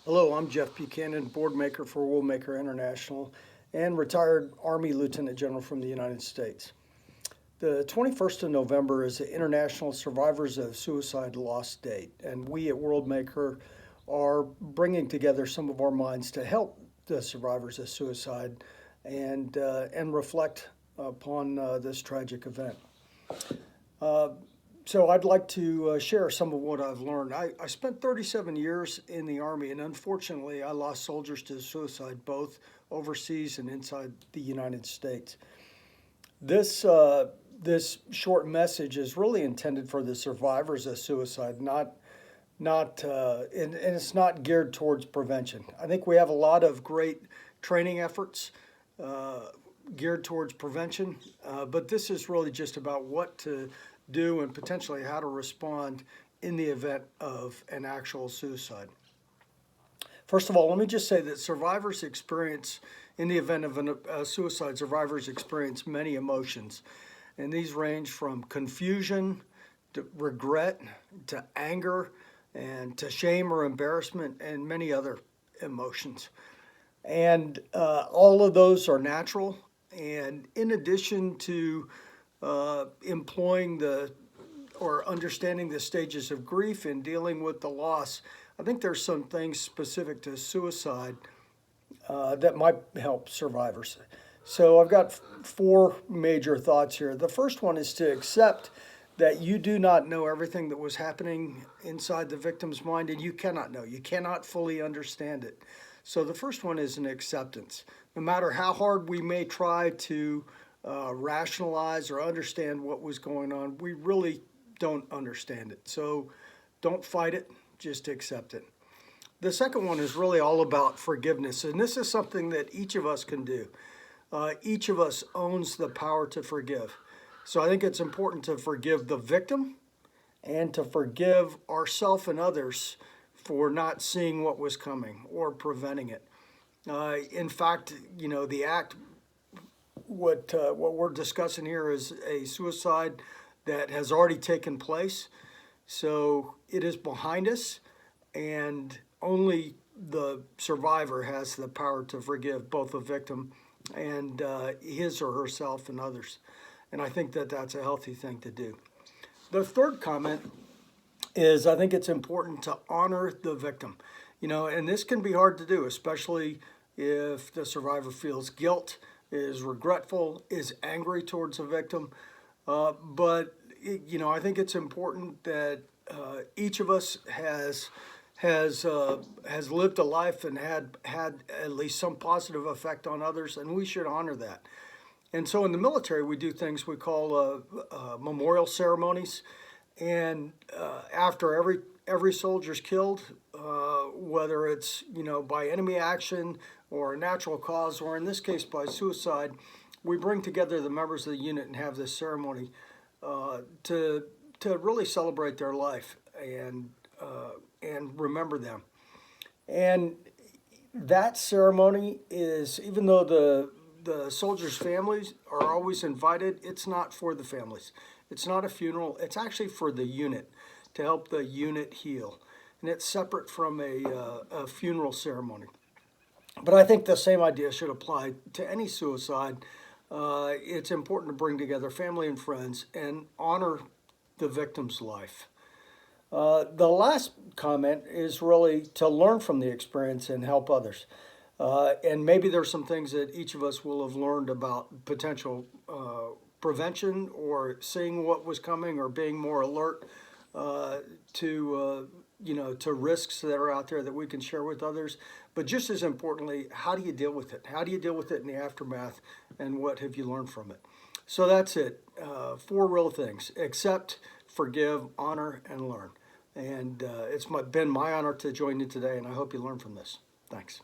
Hello, I'm Jeff Buchanan, board maker for Worldmaker International and retired Army Lieutenant General from the United States. The 21st of November is the International Survivors of Suicide Loss Date, and we at Worldmaker are bringing together some of our minds to help the survivors of suicide and reflect upon this tragic event. So I'd like to share some of what I've learned. I spent 37 years in the Army, and unfortunately, I lost soldiers to suicide both overseas and inside the United States. This short message is really intended for the survivors of suicide, and it's not geared towards prevention. I think we have a lot of great training efforts geared towards prevention, but this is really just about what to do and potentially how to respond in the event of an actual suicide. First of all, let me just say that survivors experience, in the event of a suicide, survivors experience many emotions. And these range from confusion to regret to anger and to shame or embarrassment and many other emotions. And all of those are natural. And in addition to employing or understanding the stages of grief and dealing with the loss, I think there's some things specific to suicide that might help survivors. So I've got four major thoughts here. The first one is to accept that you do not know everything that was happening inside the victim's mind, and you cannot know. You cannot fully understand it. So the first one is an acceptance. No matter how hard we may try to rationalize or understand what was going on, we really don't understand it. So don't fight it, just accept it. The second one is really all about forgiveness, and this is something that each of us can do. Each of us owns the power to forgive. So I think it's important to forgive the victim and to forgive ourselves and others for not seeing what was coming or preventing it. In fact, the act, what we're discussing here is a suicide that has already taken place. So it is behind us, and only the survivor has the power to forgive both the victim and his or herself and others. And I think that that's a healthy thing to do. The third comment is I think it's important to honor the victim. And this can be hard to do, especially if the survivor feels guilt, is regretful, is angry towards the victim. But I think it's important that each of us has lived a life and had at least some positive effect on others, and we should honor that. And so in the military, we do things we call memorial ceremonies. And after every soldier's killed, whether it's by enemy action or a natural cause, or in this case by suicide, we bring together the members of the unit and have this ceremony to really celebrate their life and remember them. And that ceremony is, even though the soldiers' families are always invited, it's not for the families. It's not a funeral. It's actually for the unit, to help the unit heal. And it's separate from a funeral ceremony. But I think the same idea should apply to any suicide. It's important to bring together family and friends and honor the victim's life. The last comment is really to learn from the experience and help others. And maybe there's some things that each of us will have learned about potential prevention or seeing what was coming or being more alert to risks that are out there that we can share with others. But just as importantly, how do you deal with it? How do you deal with it in the aftermath, and what have you learned from it? So that's it. Four real things: accept, forgive, honor, and learn. And it's been my honor to join you today, and I hope you learn from this. Thanks.